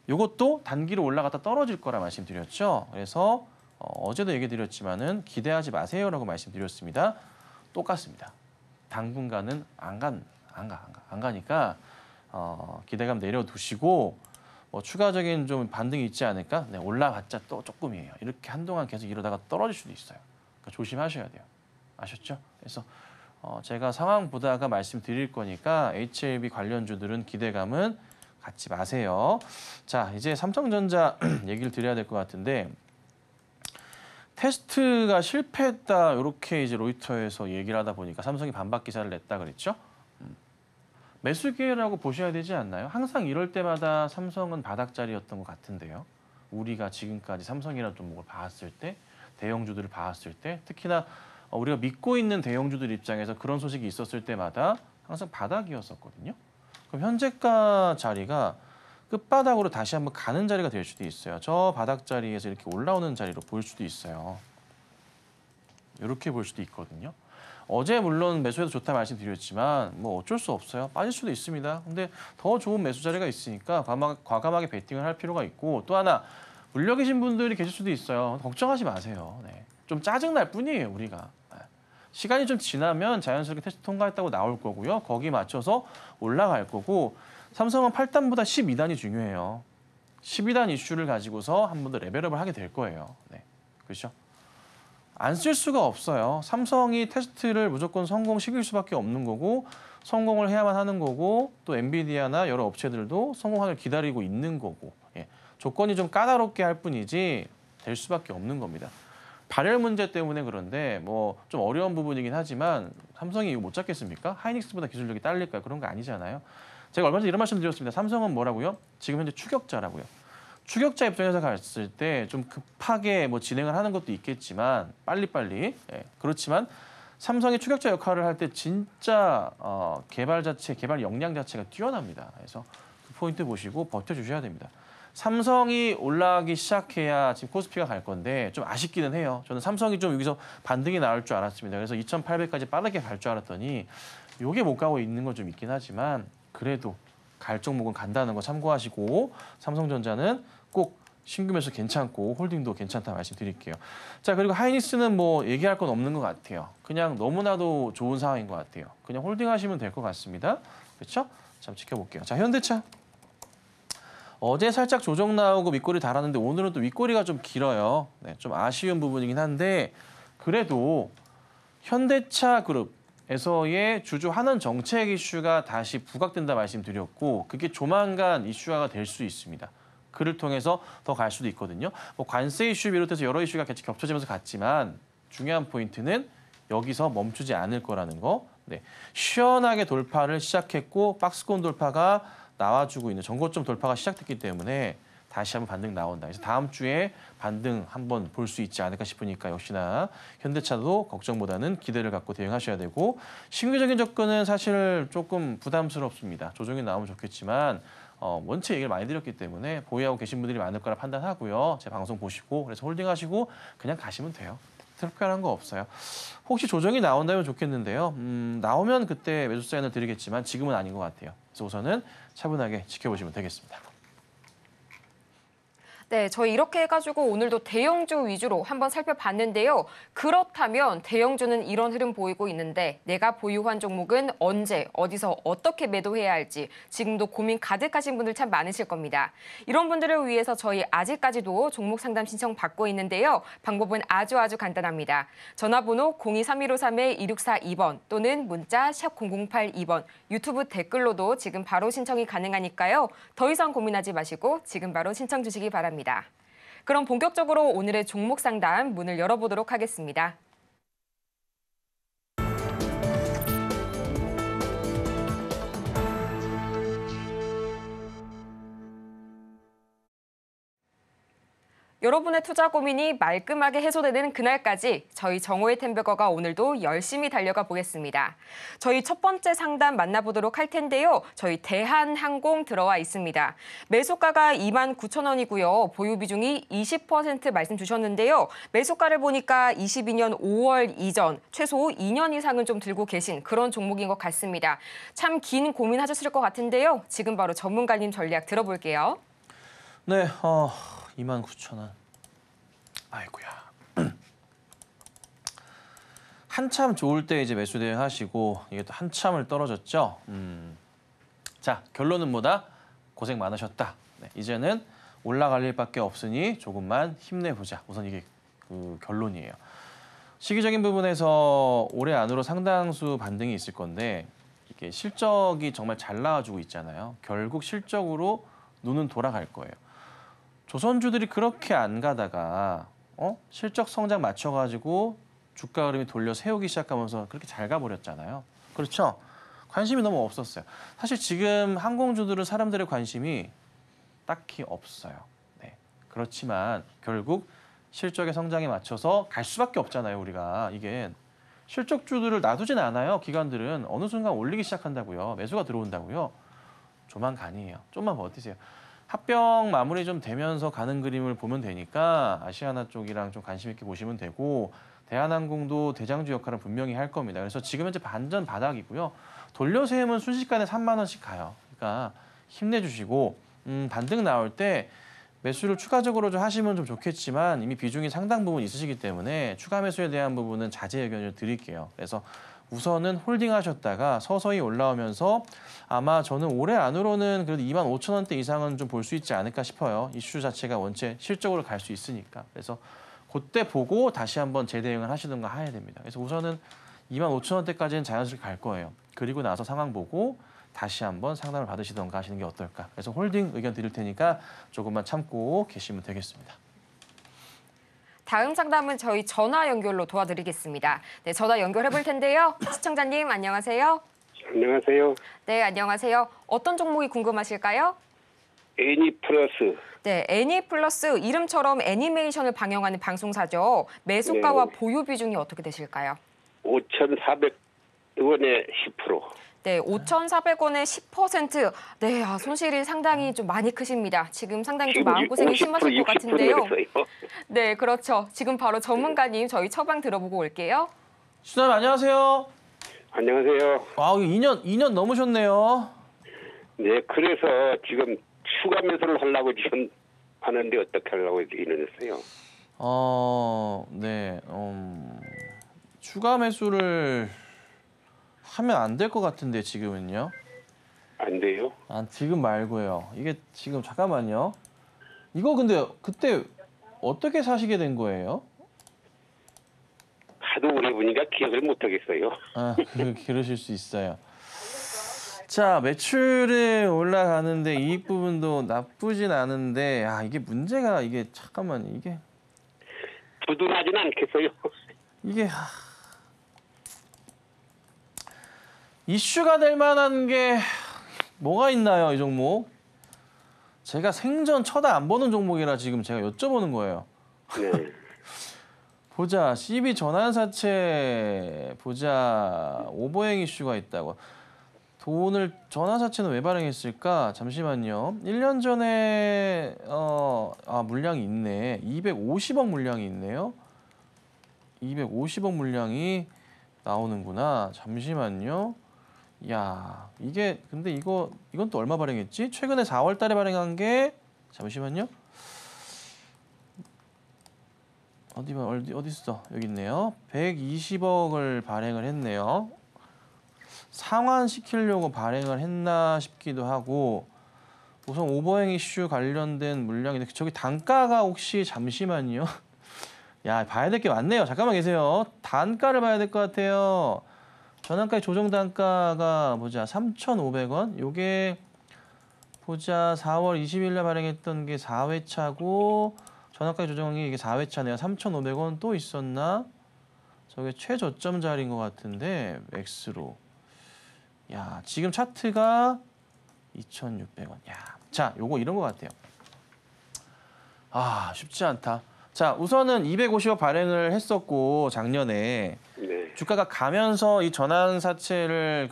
이것도 단기로 올라갔다 떨어질 거라 말씀드렸죠. 그래서 어제도 얘기 드렸지만은 기대하지 마세요라고 말씀드렸습니다. 똑같습니다. 당분간은 안 가니까 기대감 내려두시고 뭐 추가적인 좀 반등이 있지 않을까? 네, 올라봤자 또 조금이에요. 이렇게 한동안 계속 이러다가 떨어질 수도 있어요. 그러니까 조심하셔야 돼요. 아셨죠? 그래서 제가 상황 보다가 말씀드릴 거니까 HLB 관련주들은 기대감은 갖지 마세요. 자, 이제 삼성전자 얘기를 드려야 될 것 같은데 테스트가 실패했다 이렇게 이제 로이터에서 얘기를 하다 보니까 삼성이 반박 기사를 냈다 그랬죠. 매수 기회라고 보셔야 되지 않나요? 항상 이럴 때마다 삼성은 바닥자리였던 것 같은데요. 우리가 지금까지 삼성이라는 종목을 봤을 때, 대형주들을 봤을 때, 특히나 우리가 믿고 있는 대형주들 입장에서 그런 소식이 있었을 때마다 항상 바닥이었었거든요. 그럼 현재가 자리가 끝바닥으로 다시 한번 가는 자리가 될 수도 있어요. 저 바닥 자리에서 이렇게 올라오는 자리로 보일 수도 있어요. 이렇게 볼 수도 있거든요. 어제 물론 매수해도 좋다 말씀드렸지만 뭐 어쩔 수 없어요. 빠질 수도 있습니다. 근데 더 좋은 매수 자리가 있으니까 과감하게 베팅을 할 필요가 있고 또 하나 물려 계신 분들이 계실 수도 있어요. 걱정하지 마세요. 네. 좀 짜증날 뿐이에요, 우리가. 시간이 좀 지나면 자연스럽게 테스트 통과했다고 나올 거고요. 거기 맞춰서 올라갈 거고 삼성은 8단보다 12단이 중요해요. 12단 이슈를 가지고서 한 번 더 레벨업을 하게 될 거예요. 네. 그렇죠? 안 쓸 수가 없어요. 삼성이 테스트를 무조건 성공시킬 수밖에 없는 거고 성공을 해야만 하는 거고 또 엔비디아나 여러 업체들도 성공하길 기다리고 있는 거고 예. 조건이 좀 까다롭게 할 뿐이지 될 수밖에 없는 겁니다. 발열 문제 때문에 그런데 뭐 좀 어려운 부분이긴 하지만 삼성이 이거 못 잡겠습니까? 하이닉스보다 기술력이 딸릴까요? 그런 거 아니잖아요. 제가 얼마 전에 이런 말씀 드렸습니다. 삼성은 뭐라고요? 지금 현재 추격자라고요. 추격자 입장에서 갔을 때 좀 급하게 뭐 진행을 하는 것도 있겠지만 빨리빨리. 예, 그렇지만 삼성이 추격자 역할을 할 때 진짜 개발 역량 자체가 뛰어납니다. 그래서 그 포인트 보시고 버텨주셔야 됩니다. 삼성이 올라가기 시작해야 지금 코스피가 갈 건데 좀 아쉽기는 해요. 저는 삼성이 좀 여기서 반등이 나올 줄 알았습니다. 그래서 2,800까지 빠르게 갈 줄 알았더니 이게 못 가고 있는 건 좀 있긴 하지만 그래도 갈 종목은 간다는 거 참고하시고 삼성전자는 꼭 신규 매수 괜찮고 홀딩도 괜찮다 말씀드릴게요. 자, 그리고 하이닉스는 뭐 얘기할 건 없는 것 같아요. 그냥 너무나도 좋은 상황인 것 같아요. 그냥 홀딩하시면 될 것 같습니다. 그렇죠? 자, 지켜볼게요. 자, 현대차. 어제 살짝 조정 나오고 윗꼬리 달았는데 오늘은 또 윗꼬리가 좀 길어요. 네, 좀 아쉬운 부분이긴 한데 그래도 현대차 그룹에서의 주주 환원 정책 이슈가 다시 부각된다 말씀드렸고 그게 조만간 이슈화가 될 수 있습니다. 그를 통해서 더 갈 수도 있거든요. 뭐 관세 이슈 비롯해서 여러 이슈가 같이 겹쳐지면서 갔지만 중요한 포인트는 여기서 멈추지 않을 거라는 거. 네, 시원하게 돌파를 시작했고 박스권 돌파가 나와주고 있는 전고점 돌파가 시작됐기 때문에 다시 한번 반등 나온다. 그래서 다음 주에 반등 한번 볼 수 있지 않을까 싶으니까 역시나 현대차도 걱정보다는 기대를 갖고 대응하셔야 되고 신규적인 접근은 사실 조금 부담스럽습니다. 조정이 나오면 좋겠지만 원체 얘기를 많이 드렸기 때문에 보유하고 계신 분들이 많을 거라 판단하고요. 제 방송 보시고 그래서 홀딩하시고 그냥 가시면 돼요. 특별한 거 없어요. 혹시 조정이 나온다면 좋겠는데요. 나오면 그때 매수 사인을 드리겠지만 지금은 아닌 것 같아요. 그래서 우선은 차분하게 지켜보시면 되겠습니다. 네, 저희 이렇게 해가지고 오늘도 대형주 위주로 한번 살펴봤는데요. 그렇다면 대형주는 이런 흐름 보이고 있는데 내가 보유한 종목은 언제, 어디서 어떻게 매도해야 할지 지금도 고민 가득하신 분들 참 많으실 겁니다. 이런 분들을 위해서 저희 아직까지도 종목 상담 신청 받고 있는데요. 방법은 아주 간단합니다. 전화번호 023153-2642번 또는 문자 샵 0082번, 유튜브 댓글로도 지금 바로 신청이 가능하니까요. 더 이상 고민하지 마시고 지금 바로 신청 주시기 바랍니다. 그럼 본격적으로 오늘의 종목 상담 문을 열어보도록 하겠습니다. 여러분의 투자 고민이 말끔하게 해소되는 그날까지 저희 정호의 템베거가 오늘도 열심히 달려가 보겠습니다. 저희 첫 번째 상담 만나보도록 할 텐데요. 저희 대한항공 들어와 있습니다. 매수가가 29,000원이고요. 보유 비중이 20% 말씀 주셨는데요. 매수가를 보니까 22년 5월 이전 최소 2년 이상은 좀 들고 계신 그런 종목인 것 같습니다. 참 긴 고민하셨을 것 같은데요. 지금 바로 전문가님 전략 들어볼게요. 네, 29,000원. 아이고야. 한참 좋을 때 이제 매수 대응하시고 이게 또 한참을 떨어졌죠. 자, 결론은 뭐다? 고생 많으셨다. 네, 이제는 올라갈 일밖에 없으니 조금만 힘내보자. 우선 이게 그 결론이에요. 시기적인 부분에서 올해 안으로 상당수 반등이 있을 건데 이게 실적이 정말 잘 나와주고 있잖아요. 결국 실적으로 눈은 돌아갈 거예요. 조선주들이 그렇게 안 가다가 실적 성장 맞춰가지고 주가 흐름이 돌려 세우기 시작하면서 그렇게 잘 가버렸잖아요. 그렇죠? 관심이 너무 없었어요. 사실 지금 항공주들은 사람들의 관심이 딱히 없어요. 네. 그렇지만 결국 실적의 성장에 맞춰서 갈 수밖에 없잖아요, 우리가. 이게 실적주들을 놔두진 않아요. 기관들은 어느 순간 올리기 시작한다고요. 매수가 들어온다고요. 조만간이에요. 좀만 버티세요. 합병 마무리 좀 되면서 가는 그림을 보면 되니까 아시아나 쪽이랑 좀 관심 있게 보시면 되고 대한항공도 대장주 역할을 분명히 할 겁니다. 그래서 지금 현재 반전 바닥이고요. 돌려세우면 순식간에 3만 원씩 가요. 그러니까 힘내주시고 반등 나올 때 매수를 추가적으로 좀 하시면 좀 좋겠지만 이미 비중이 상당 부분 있으시기 때문에 추가 매수에 대한 부분은 자제 의견을 드릴게요. 그래서 우선은 홀딩하셨다가 서서히 올라오면서 아마 저는 올해 안으로는 그래도 25,000원대 이상은 좀 볼 수 있지 않을까 싶어요. 이슈 자체가 원체 실적으로 갈 수 있으니까. 그래서 그때 보고 다시 한번 재대응을 하시든가 해야 됩니다. 그래서 우선은 25,000원대까지는 자연스럽게 갈 거예요. 그리고 나서 상황 보고 다시 한번 상담을 받으시던가 하시는 게 어떨까. 그래서 홀딩 의견 드릴 테니까 조금만 참고 계시면 되겠습니다. 다음 상담은 저희 전화 연결로 도와드리겠습니다. 네, 전화 연결해 볼 텐데요. 시청자님 안녕하세요. 안녕하세요. 네, 안녕하세요. 어떤 종목이 궁금하실까요? 애니플러스. 네, 애니플러스 이름처럼 애니메이션을 방영하는 방송사죠. 매수가와 네. 보유 비중이 어떻게 되실까요? 5,400원에 10%. 네, 5,400원에 10%. 네, 손실이 상당히 좀 많이 크십니다. 지금 상당히 좀 마음고생이 심하실 것 같은데요. 네, 그렇죠. 지금 바로 전문가님 저희 처방 들어보고 올게요. 수사님 안녕하세요. 안녕하세요. 아, 2년 넘으셨네요. 네, 그래서 지금 추가 매수를 하려고 지금 하는데 어떻게 하려고 이러셨어요? 네, 추가 매수를 하면 안 될 것 같은데 지금은요? 안 돼요? 아, 지금 말고요. 이게 지금 잠깐만요. 이거 근데 그때 어떻게 사시게 된 거예요? 하도 오래 보니까 기억을 못 하겠어요. 아, 그러실 수 있어요. 자, 매출이 올라가는데 이익 부분도 나쁘진 않은데 이게 문제가 이게 잠깐만 이게 부도나진 않겠어요? 이게 이슈가 될 만한 게 뭐가 있나요, 이 종목? 제가 생전 쳐다 안 보는 종목이라 지금 제가 여쭤보는 거예요. 네. 보자, CB 전환사채 보자, 오버행 이슈가 있다고. 돈을 전환사채는 왜 발행했을까? 잠시만요. 1년 전에 물량이 있네. 250억 물량이 있네요. 250억 물량이 나오는구나. 잠시만요. 야, 이게 근데 이건 또 얼마 발행했지? 최근에 4월 달에 발행한 게 잠시만요. 어디 있어? 여기 있네요. 120억을 발행을 했네요. 상환시키려고 발행을 했나 싶기도 하고 우선 오버행 이슈 관련된 물량인데 저기 단가가 혹시 잠시만요. 야, 봐야 될 게 많네요. 잠깐만 계세요. 단가를 봐야 될 것 같아요. 전환가의 조정 단가가 보자. 3,500원. 요게 보자. 4월 20일 날 발행했던 게 4회차고 전환가의 조정이 이게 4회차네요. 3,500원 또 있었나? 저게 최저점 자리인 것 같은데 X로. 야, 지금 차트가 2,600원. 야, 자, 요거 이런 것 같아요. 쉽지 않다. 자, 우선은 250억 발행을 했었고 작년에 네. 주가가 가면서 이 전환사채를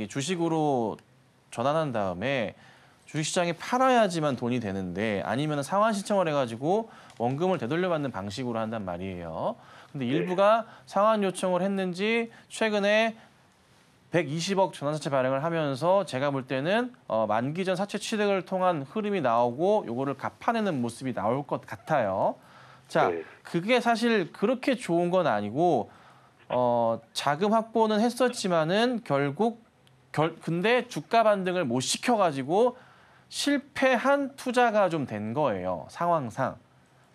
주식으로 전환한 다음에 주식시장에 팔아야지만 돈이 되는데 아니면 상환 신청을 해가지고 원금을 되돌려받는 방식으로 한단 말이에요. 근데 일부가 상환 요청을 했는지 최근에 120억 전환사채 발행을 하면서 제가 볼 때는 만기 전 사채 취득을 통한 흐름이 나오고 요거를 갚아내는 모습이 나올 것 같아요. 자, 그게 사실 그렇게 좋은 건 아니고 자금 확보는 했었지만은 결국 근데 주가 반등을 못 시켜가지고 실패한 투자가 좀 된 거예요. 상황상.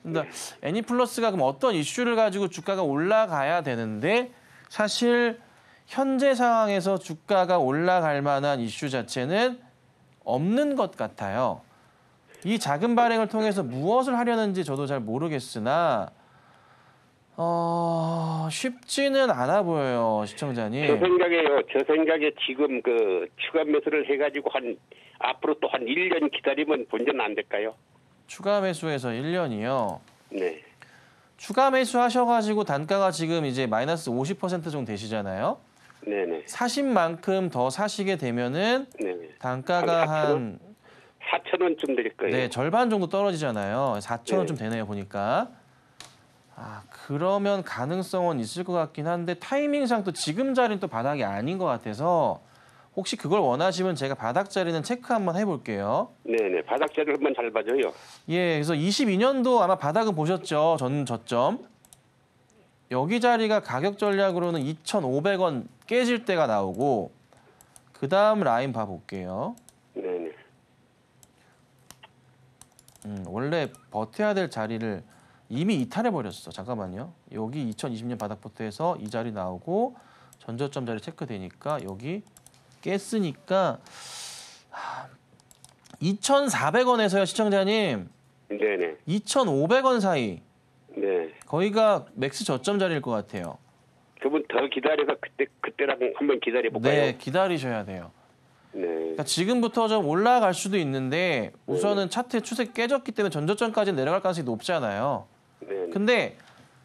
근데 애니플러스가 그럼 어떤 이슈를 가지고 주가가 올라가야 되는데 사실 현재 상황에서 주가가 올라갈 만한 이슈 자체는 없는 것 같아요. 이 작은 발행을 통해서 무엇을 하려는지 저도 잘 모르겠으나 쉽지는 않아 보여요, 시청자님. 저 생각에 지금 그 추가 매수를 해가지고 앞으로 또 한 1년 기다리면 본전 안 될까요? 추가 매수해서 1년이요. 네. 추가 매수하셔가지고 단가가 지금 이제 마이너스 50% 정도 되시잖아요. 네네. 사신 만큼 더 사시게 되면은 네네. 단가가 한 4,000원쯤 될 거예요. 네, 절반 정도 떨어지잖아요. 4,000원 좀 네. 되네요, 보니까. 그러면 가능성은 있을 것 같긴 한데 타이밍상 또 지금 자리는 또 바닥이 아닌 것 같아서 혹시 그걸 원하시면 제가 바닥 자리는 체크 한번 해볼게요. 네네. 바닥자리를 한번 잘 봐줘요. 예, 그래서 22년도 아마 바닥은 보셨죠? 저점. 여기 자리가 가격 전략으로는 2,500원 깨질 때가 나오고 그 다음 라인 봐볼게요. 네네. 원래 버텨야 될 자리를 이미 이탈해버렸어. 잠깐만요. 여기 2020년 바닥부터 해서 이 자리 나오고 전저점 자리 체크되니까 여기 깼으니까 2,400원에서요, 시청자님. 네네. 2,500원 사이. 네. 거기가 맥스 저점 자리일 것 같아요. 그분 더 기다려서 그때랑 한번 기다려볼까요? 네, 기다리셔야 돼요. 네. 그러니까 지금부터 좀 올라갈 수도 있는데 우선은 차트의 추세 깨졌기 때문에 전저점까지 내려갈 가능성이 높잖아요. 네. 근데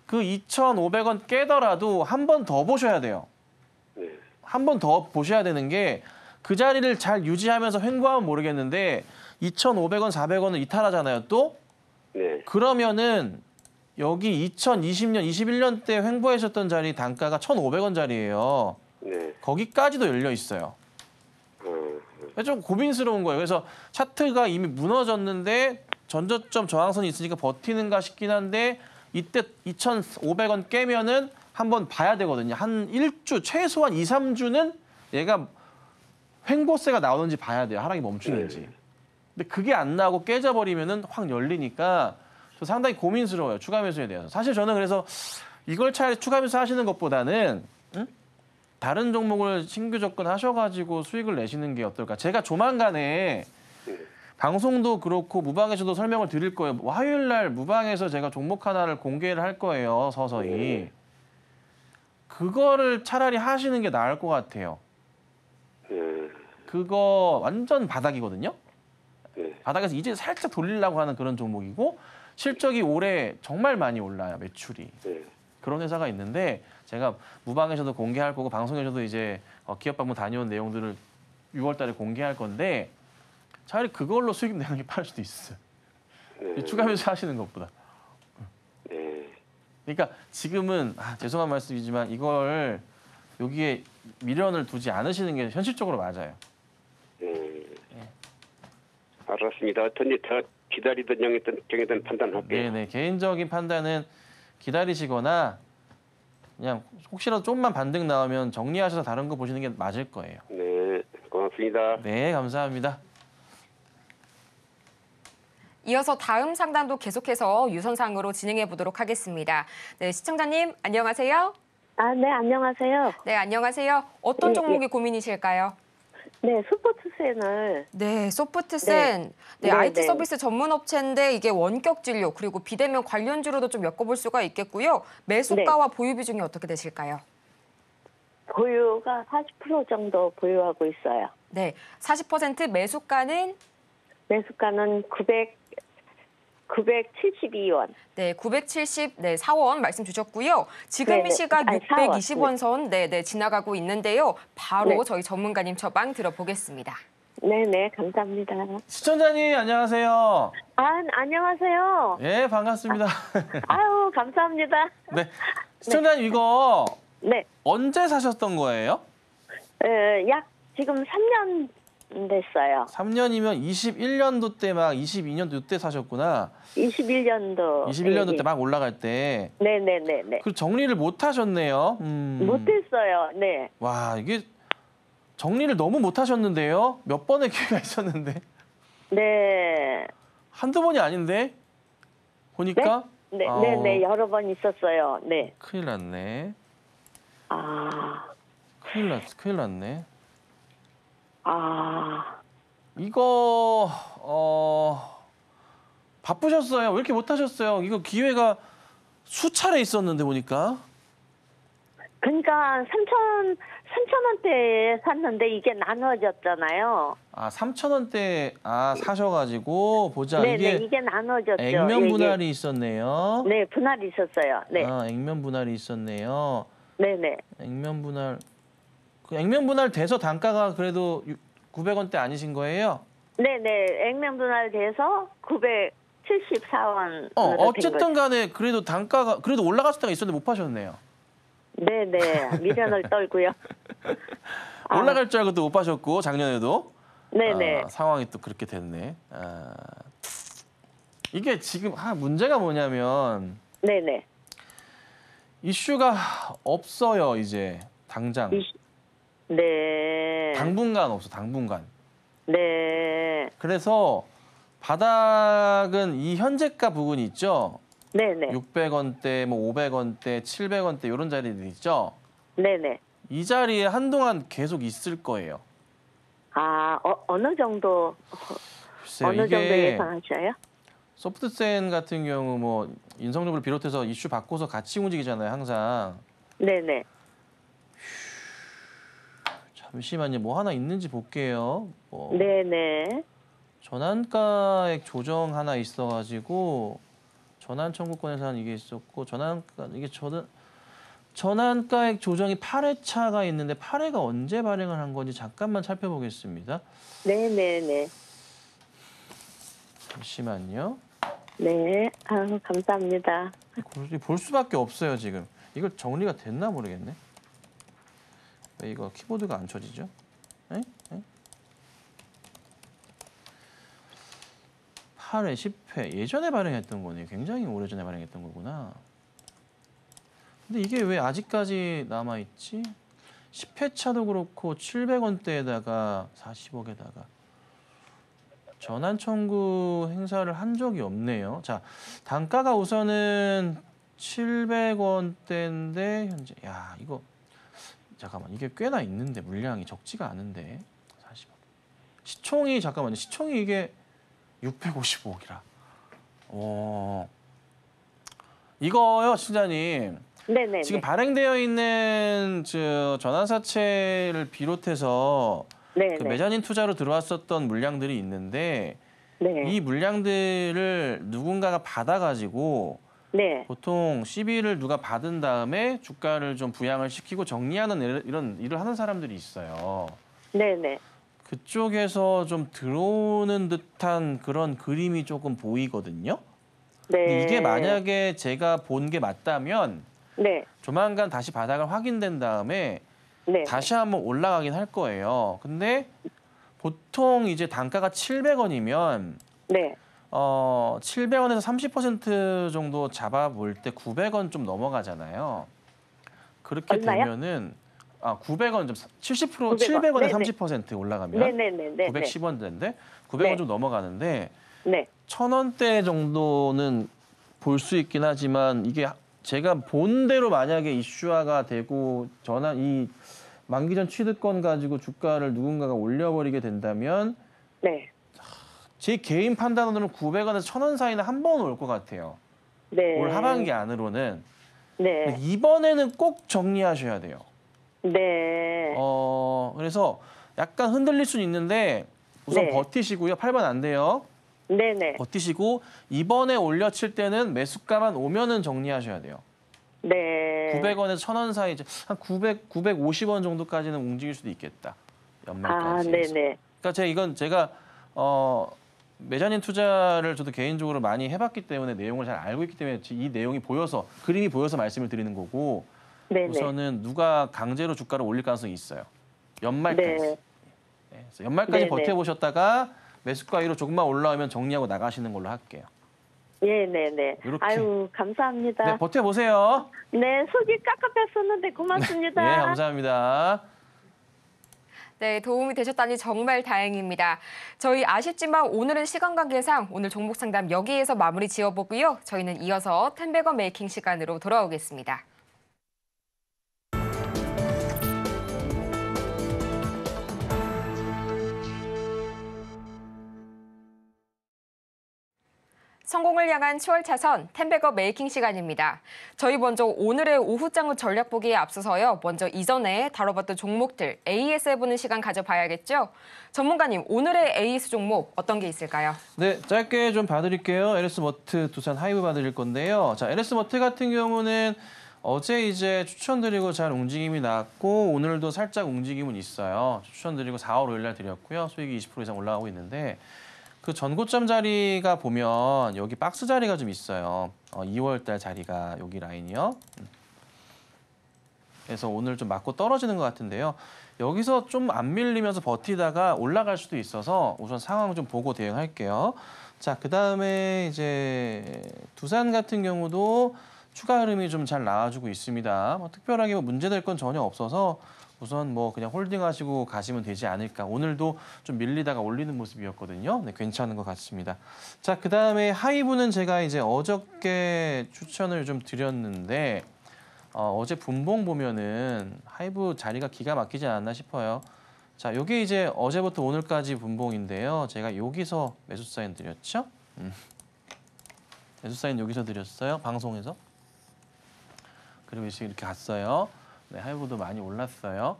그 2,500원 깨더라도 한 번 더 보셔야 돼요. 네. 한 번 더 보셔야 되는 게 그 자리를 잘 유지하면서 횡보하면 모르겠는데 2,500원, 400원을 이탈하잖아요, 또? 네. 그러면은 여기 2020년, 21년 때 횡보하셨던 자리 단가가 1,500원 자리예요. 네. 거기까지도 열려 있어요. 좀 고민스러운 거예요. 그래서 차트가 이미 무너졌는데 전저점 저항선이 있으니까 버티는가 싶긴 한데 이때 2,500원 깨면은 한번 봐야 되거든요. 한 1주, 최소한 2, 3주는 얘가 횡보세가 나오는지 봐야 돼요. 하락이 멈추는지. 근데 그게 안 나오고 깨져버리면은 확 열리니까 저 상당히 고민스러워요. 추가 매수에 대해서. 사실 저는 그래서 이걸 차라리 추가 매수 하시는 것보다는 다른 종목을 신규 접근하셔가지고 수익을 내시는 게 어떨까. 제가 조만간에 방송도 그렇고 무방에서도 설명을 드릴 거예요. 화요일 날 무방에서 제가 종목 하나를 공개를 할 거예요. 서서히. 그거를 차라리 하시는 게 나을 것 같아요. 그거 완전 바닥이거든요. 바닥에서 이제 살짝 돌리려고 하는 그런 종목이고 실적이 올해 정말 많이 올라요. 매출이. 그런 회사가 있는데 제가 무방에서도 공개할 거고 방송에서도 이제 기업방문 다녀온 내용들을 6월 달에 공개할 건데 차라리 그걸로 수익 내는 게 빠를 수도 있어요. 추가 매수 하시는 것보다. 그러니까 지금은 죄송한 말씀이지만 이걸 여기에 미련을 두지 않으시는 게 현실적으로 맞아요. 알았습니다. 어떤지 더 기다리든 정했든 판단할게요. 네네. 개인적인 판단은 기다리시거나 그냥 혹시라도 좀만 반등 나오면 정리하셔서 다른 거 보시는 게 맞을 거예요. 네, 고맙습니다. 네, 감사합니다. 이어서 다음 상담도 계속해서 유선상으로 진행해 보도록 하겠습니다. 네, 시청자님 안녕하세요. 네, 안녕하세요. 네, 안녕하세요. 어떤 네, 종목이 고민이실까요? 네, 스포츠센을 네, 소프트센. 네, 네, IT 네. 서비스 전문 업체인데 이게 원격 진료 그리고 비대면 관련주로도 좀 엮어볼 수가 있겠고요. 매수가와 보유 비중이 어떻게 되실까요? 보유가 40% 정도 보유하고 있어요. 네, 40% 매수가는 매수가는 972원. 네, 974원 말씀 주셨고요. 지금 네네. 이 시각 아니, 620원 선 지나가고 있는데요. 바로 네. 저희 전문가님 처방 들어보겠습니다. 네네, 감사합니다. 시청자님 안녕하세요. 안녕하세요. 예, 반갑습니다. 아유, 감사합니다. 네, 시청자님 이거 네, 언제 사셨던 거예요? 약 지금 3년 됐어요. 3년이면 21년도 때 막 22년도 때 사셨구나. 21년도. 21년도 때 막 올라갈 때. 네네네네. 그 정리를 못 하셨네요. 못했어요. 네. 와, 이게 정리를 너무 못 하셨는데요. 몇 번의 기회가 있었는데. 네. 한두 번이 아닌데? 보니까? 네, 아우, 네, 네. 여러 번 있었어요. 네. 큰일 났네. 아, 큰일 났네. 아. 이거, 바쁘셨어요? 왜 이렇게 못하셨어요? 이거 기회가 수차례 있었는데, 보니까. 그러니까 3,000원대에 샀는데 이게 나눠졌잖아요. 아, 3,000원대, 사셔가지고, 보자. 네, 이게 네. 이게 나눠졌죠. 액면 예, 분할이 있었네요. 네, 분할이 있었어요. 네. 액면 분할이 있었네요. 네, 네. 액면 분할. 그 액면 분할 돼서 단가가 그래도 900원대 아니신 거예요? 네, 네. 액면 분할돼서 974원. 어쨌든 간에 그래도 단가가 그래도 올라갔을 때가 있었는데 못 파셨네요. 네, 네. 미련을 떨고요. 아. 올라갈 줄 알고 또 못 파셨고 작년에도. 네, 네. 상황이 또 그렇게 됐네. 이게 지금 문제가 뭐냐면 네, 네. 이슈가 없어요, 이제. 당장. 네. 당분간 없어, 당분간. 네. 그래서 바닥은 이 현재가 부분이 있죠. 네, 네. 600원대, 뭐 500원대, 700원대 이런 자리들 있죠. 네, 네. 이 자리에 한동안 계속 있을 거예요. 아, 어느 정도 글쎄요, 어느 정도 이게 예상하셔요? 소프트센 같은 경우 뭐 인성적으로 비롯해서 이슈 바꿔서 같이 움직이잖아요, 항상. 네, 네. 잠시만요, 뭐 하나 있는지 볼게요. 네, 네. 전환가액 조정 하나 있어가지고 전환 청구권에서 한 이게 있었고 전환가액 조정이 8회차가 있는데 8회가 언제 발행을 한 건지 잠깐만 살펴보겠습니다. 네, 네, 네. 잠시만요. 네. 아유, 감사합니다. 볼 수밖에 없어요, 지금. 이걸 정리가 됐나 모르겠네. 왜 이거 키보드가 안 쳐지죠? 에? 8회, 10회. 예전에 발행했던 거네요. 굉장히 오래전에 발행했던 거구나. 근데 이게 왜 아직까지 남아있지? 10회차도 그렇고 700원대에다가 40억에다가 전환 청구 행사를 한 적이 없네요. 자, 단가가 우선은 700원대인데 현재 이거 잠깐만, 이게 꽤나 있는데 물량이 적지가 않은데 40억. 시총이 잠깐만요. 시총이 이게 655억이라. 이거요, 신자님. 네네. 지금 발행되어 있는 전환사채를 비롯해서 네, 그 네. 메자닌 투자로 들어왔었던 물량들이 있는데 네. 이 물량들을 누군가가 받아가지고 네. 보통 시비를 누가 받은 다음에 주가를 좀 부양을 시키고 정리하는 이런 일을 하는 사람들이 있어요. 네, 네. 그쪽에서 좀 들어오는 듯한 그런 그림이 조금 보이거든요. 근데 네. 이게 만약에 제가 본 게 맞다면 네. 조만간 다시 바닥을 확인된 다음에 네. 다시 한번 올라가긴 할 거예요. 근데 보통 이제 단가가 700원이면 네. 700원에서 30% 정도 잡아볼 때 900원 좀 넘어가잖아요. 그렇게 얼마요? 되면은 900원 좀 70% 900원. 700원에 네네. 30% 올라가면 네네네. 910원대인데 900원 네. 좀 넘어가는데 네. 1,000원대 정도는 볼 수 있긴 하지만 이게 제가 본 대로 만약에 이슈화가 되고 이 만기 전 취득권 가지고 주가를 누군가가 올려버리게 된다면 네. 제 개인 판단으로는 900원에서 1,000원 사이는 한 번 올 것 같아요. 네. 올 하반기 안으로는. 네. 이번에는 꼭 정리하셔야 돼요. 네. 그래서 약간 흔들릴 수는 있는데 우선 네. 버티시고요. 8번 안 돼요. 네네. 버티시고 이번에 올려칠 때는 매수가만 오면은 정리하셔야 돼요. 네. 900원에서 1,000원 사이 한 950원 정도까지는 움직일 수도 있겠다. 연말까지. 네네. 그러니까 제가 메자닌 투자를 저도 개인적으로 많이 해봤기 때문에 내용을 잘 알고 있기 때문에 이 내용이 그림이 보여서 말씀을 드리는 거고 네네. 우선은 누가 강제로 주가를 올릴 가능성이 있어요. 연말까지. 네. 그래서 연말까지 네네. 버텨보셨다가 매수가 위로 조금만 올라오면 정리하고 나가시는 걸로 할게요. 네네네. 이렇게. 아유, 감사합니다. 네, 버텨보세요. 네, 속이 깝깝했었는데 고맙습니다. 네, 감사합니다. 네, 도움이 되셨다니 정말 다행입니다. 저희 아쉽지만 오늘은 시간 관계상 오늘 종목 상담 여기에서 마무리 지어보고요. 저희는 이어서 텐베거 메이킹 시간으로 돌아오겠습니다. 성공을 향한 10월 차선 텐베거 메이킹 시간입니다. 저희 먼저 오늘의 오후장은 전략 보기에 앞서서요. 먼저 이전에 다뤄봤던 종목들 AS 해보는 시간 가져봐야겠죠? 전문가님, 오늘의 AS 종목 어떤 게 있을까요? 네, 짧게 좀 봐드릴게요. LS머트, 두산 하이브 봐드릴 건데요. 자, LS머트 같은 경우는 어제 이제 추천드리고 잘 움직임이 나왔고 오늘도 살짝 움직임은 있어요. 추천드리고 4월 5일 날 드렸고요. 수익이 20% 이상 올라가고 있는데 그 전고점 자리가 보면 여기 박스 자리가 좀 있어요. 2월 달 자리가 여기 라인이요. 그래서 오늘 좀 맞고 떨어지는 것 같은데요. 여기서 좀 안 밀리면서 버티다가 올라갈 수도 있어서 우선 상황 좀 보고 대응할게요. 자, 그다음에 이제 두산 같은 경우도 추가 흐름이 좀 잘 나와주고 있습니다. 뭐 특별하게 뭐 문제될 건 전혀 없어서 우선 뭐 그냥 홀딩하시고 가시면 되지 않을까. 오늘도 좀 밀리다가 올리는 모습이었거든요. 네, 괜찮은 것 같습니다. 자, 그다음에 하이브는 제가 이제 어저께 추천을 좀 드렸는데 어제 분봉 보면은 하이브 자리가 기가 막히지 않았나 싶어요. 자, 요게 이제 어제부터 오늘까지 분봉인데요. 제가 여기서 매수 사인 드렸죠? 매수 사인 여기서 드렸어요. 방송에서. 그리고 지금 이렇게 갔어요. 네, 하이브도 많이 올랐어요.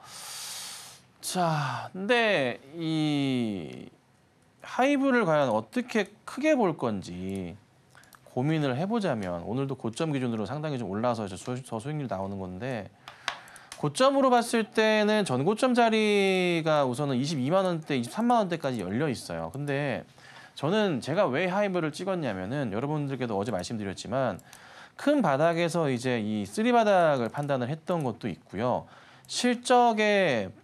자, 근데 이 하이브를 과연 어떻게 크게 볼 건지 고민을 해보자면 오늘도 고점 기준으로 상당히 좀 올라서 저수익률 나오는 건데 고점으로 봤을 때는 전고점 자리가 우선은 22만 원대, 23만 원대까지 열려 있어요. 근데 저는 제가 왜 하이브를 찍었냐면은 여러분들께도 어제 말씀드렸지만 큰 바닥에서 이제 이 쓰리 바닥을 판단을 했던 것도 있고요. 실적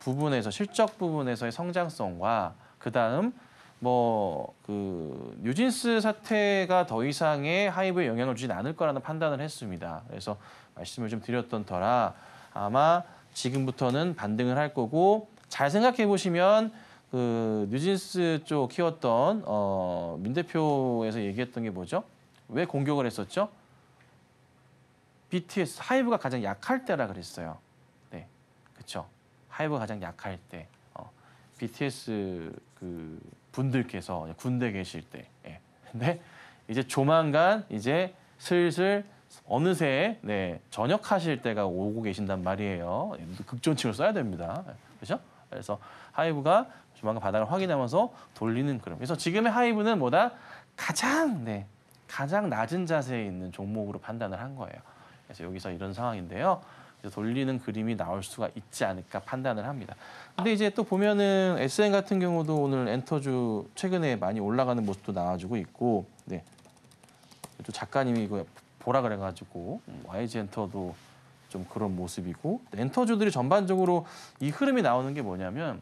부분에서의 성장성과 그다음 뭐 그 뉴진스 사태가 더 이상의 하이브에 영향을 주진 않을 거라는 판단을 했습니다. 그래서 말씀을 좀 드렸던 터라 아마 지금부터는 반등을 할 거고 잘 생각해 보시면 그 뉴진스 쪽 키웠던 민 대표에서 얘기했던 게 뭐죠? 왜 공격을 했었죠? BTS 하이브가 가장 약할 때라 그랬어요. 네, 그렇죠. 하이브가 가장 약할 때, BTS 그 분들께서 군대 계실 때. 예. 근데 이제 조만간 이제 슬슬 어느새 네, 전역하실 때가 오고 계신단 말이에요. 극존칭을 써야 됩니다. 그렇죠? 그래서 하이브가 조만간 바닥을 확인하면서 돌리는 그림. 그래서 지금의 하이브는 뭐다? 가장 낮은 자세에 있는 종목으로 판단을 한 거예요. 그래서 여기서 이런 상황인데요. 그래서 돌리는 그림이 나올 수가 있지 않을까 판단을 합니다. 근데 이제 또 보면은 SN 같은 경우도 오늘 엔터주 최근에 많이 올라가는 모습도 나와주고 있고, 네. 또 작가님이 이거 보라 그래가지고 YG 엔터도 좀 그런 모습이고, 엔터주들이 전반적으로 이 흐름이 나오는 게 뭐냐면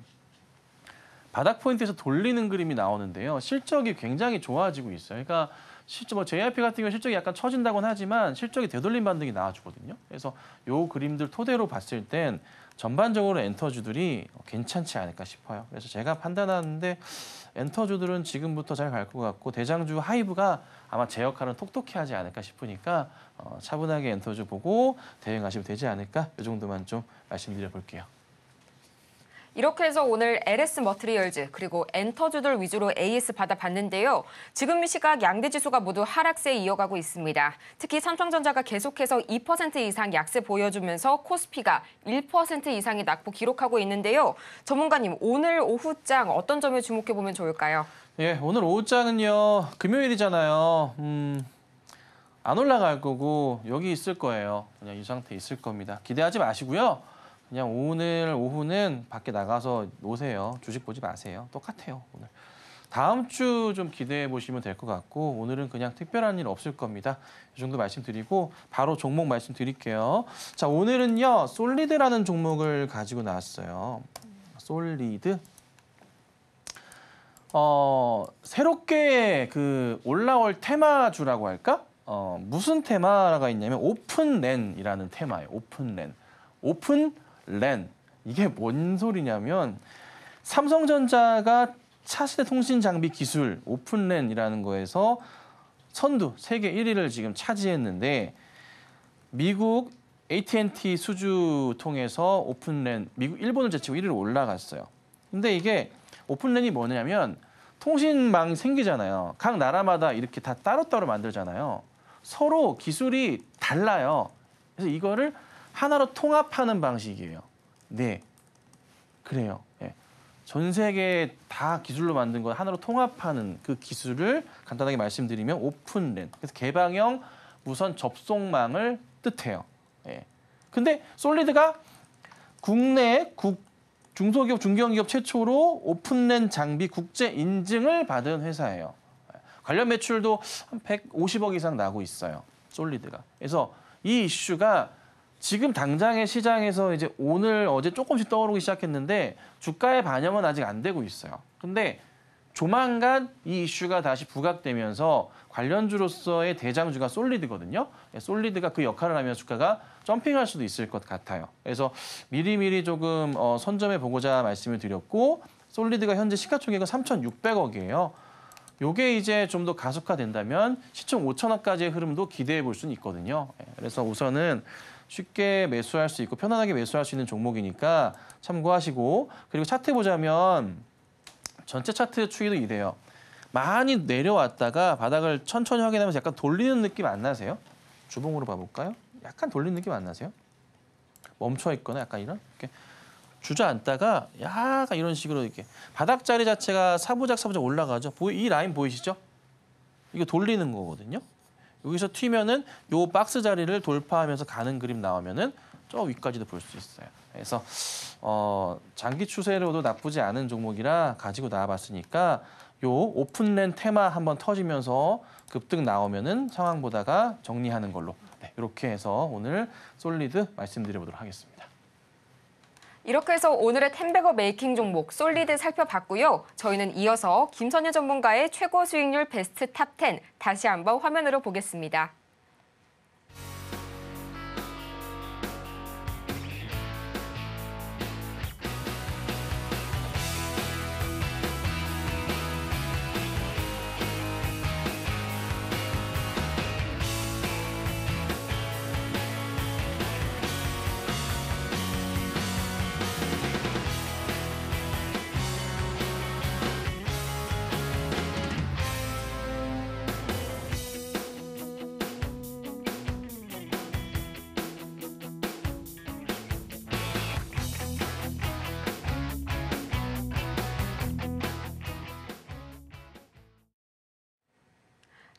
바닥 포인트에서 돌리는 그림이 나오는데요. 실적이 굉장히 좋아지고 있어요. 그러니까 실제 뭐 JYP 같은 경우 실적이 약간 처진다고는 하지만 실적이 되돌림 반등이 나와주거든요. 그래서 요 그림들 토대로 봤을 땐 전반적으로 엔터주들이 괜찮지 않을까 싶어요. 그래서 제가 판단하는데 엔터주들은 지금부터 잘 갈 것 같고 대장주 하이브가 아마 제 역할은 톡톡히 하지 않을까 싶으니까 차분하게 엔터주 보고 대응하시면 되지 않을까 이 정도만 좀 말씀드려 볼게요. 이렇게 해서 오늘 LS 머티리얼즈 그리고 엔터주들 위주로 AS 받아봤는데요. 지금 이 시각 양대 지수가 모두 하락세에 이어가고 있습니다. 특히 삼성전자가 계속해서 2% 이상 약세 보여주면서 코스피가 1% 이상의 낙폭 기록하고 있는데요. 전문가님, 오늘 오후장 어떤 점에 주목해보면 좋을까요? 예, 오늘 오후장은요. 금요일이잖아요. 안 올라갈 거고 여기 있을 거예요. 그냥 이 상태 있을 겁니다. 기대하지 마시고요. 그냥 오늘 오후는 밖에 나가서 노세요. 주식 보지 마세요. 똑같아요, 오늘. 다음 주 좀 기대해 보시면 될 것 같고 오늘은 그냥 특별한 일 없을 겁니다. 이 정도 말씀드리고 바로 종목 말씀드릴게요. 자, 오늘은요. 솔리드라는 종목을 가지고 나왔어요. 솔리드. 새롭게 그 올라올 테마주라고 할까? 무슨 테마가 있냐면 오픈랜이라는 테마예요. 오픈랜. 이게 뭔 소리냐면 삼성전자가 차세대 통신 장비 기술 오픈랜이라는 거에서 선두 세계 1위를 지금 차지했는데 미국 AT&T 수주 통해서 오픈랜 미국 일본을 제치고 1위로 올라갔어요. 근데 이게 오픈랜이 뭐냐면 통신망이 생기잖아요. 각 나라마다 이렇게 다 따로따로 만들잖아요. 서로 기술이 달라요. 그래서 이거를 하나로 통합하는 방식이에요. 네, 그래요. 네. 전 세계 다 기술로 만든 걸 하나로 통합하는 그 기술을 간단하게 말씀드리면 오픈랜. 그래서 개방형 무선 접속망을 뜻해요. 예. 근데 솔리드가 국내 중소기업, 중견기업 최초로 오픈랜 장비 국제 인증을 받은 회사예요. 관련 매출도 한 150억 이상 나고 있어요. 솔리드가. 그래서 이 이슈가 지금 당장의 시장에서 이제 오늘, 어제 조금씩 떠오르기 시작했는데 주가의 반영은 아직 안 되고 있어요. 근데 조만간 이 이슈가 다시 부각되면서 관련주로서의 대장주가 솔리드거든요. 솔리드가 그 역할을 하면 주가가 점핑할 수도 있을 것 같아요. 그래서 미리미리 조금 선점해 보고자 말씀을 드렸고 솔리드가 현재 시가총액은 3,600억이에요. 요게 이제 좀 더 가속화된다면 시총 5천억까지의 흐름도 기대해 볼 수는 있거든요. 그래서 우선은 쉽게 매수할 수 있고 편안하게 매수할 수 있는 종목이니까 참고하시고 그리고 차트 보자면 전체 차트 추이도 이래요. 많이 내려왔다가 바닥을 천천히 확인하면서 약간 돌리는 느낌 안 나세요? 주봉으로 봐볼까요? 약간 돌리는 느낌 안 나세요? 멈춰 있거나 약간 이런 이렇게 주저앉다가 약간 이런 식으로 이렇게 바닥 자리 자체가 사부작 올라가죠. 이 라인 보이시죠? 이거 돌리는 거거든요. 여기서 튀면은 요 박스 자리를 돌파하면서 가는 그림 나오면은 저 위까지도 볼 수 있어요. 그래서 장기 추세로도 나쁘지 않은 종목이라 가지고 나와봤으니까 요 오픈랜 테마 한번 터지면서 급등 나오면은 상황 보다가 정리하는 걸로 이렇게 해서 오늘 솔리드 말씀드려보도록 하겠습니다. 이렇게 해서 오늘의 텐베거 메이킹 종목 솔리드 살펴봤고요. 저희는 이어서 김선유 전문가의 최고 수익률 베스트 탑 10 다시 한번 화면으로 보겠습니다.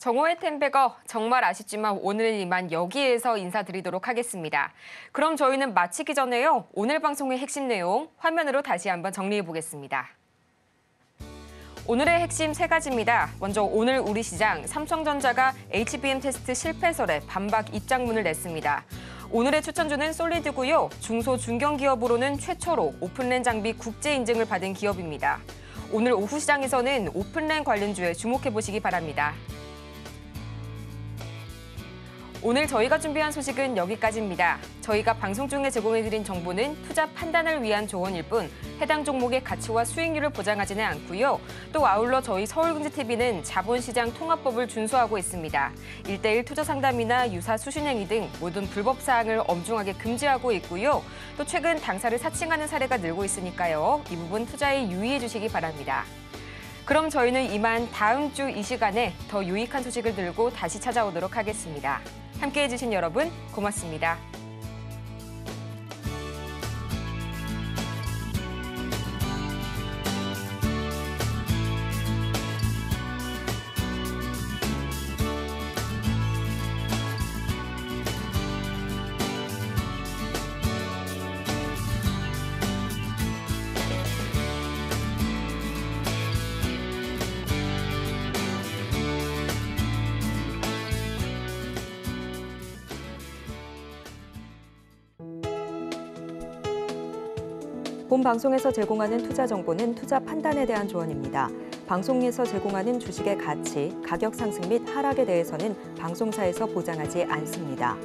정오의 텐베거 정말 아쉽지만 오늘은 이만 여기에서 인사드리도록 하겠습니다. 그럼 저희는 마치기 전에요. 오늘 방송의 핵심 내용 화면으로 다시 한번 정리해 보겠습니다. 오늘의 핵심 3가지입니다. 먼저 오늘 우리 시장 삼성전자가 HBM 테스트 실패설에 반박 입장문을 냈습니다. 오늘의 추천주는 솔리드고요. 중소 중견기업으로는 최초로 오픈랜 장비 국제 인증을 받은 기업입니다. 오늘 오후 시장에서는 오픈랜 관련주에 주목해 보시기 바랍니다. 오늘 저희가 준비한 소식은 여기까지입니다. 저희가 방송 중에 제공해드린 정보는 투자 판단을 위한 조언일 뿐 해당 종목의 가치와 수익률을 보장하지는 않고요. 또 아울러 저희 서울경제TV는 자본시장 통합법을 준수하고 있습니다. 1:1 투자 상담이나 유사 수신행위 등 모든 불법 사항을 엄중하게 금지하고 있고요. 또 최근 당사를 사칭하는 사례가 늘고 있으니까요. 이 부분 투자에 유의해 주시기 바랍니다. 그럼 저희는 이만 다음 주 이 시간에 더 유익한 소식을 들고 다시 찾아오도록 하겠습니다. 함께해 주신 여러분 고맙습니다. 본 방송에서 제공하는 투자 정보는 투자 판단에 대한 조언입니다. 방송에서 제공하는 주식의 가치, 가격 상승 및 하락에 대해서는 방송사에서 보장하지 않습니다.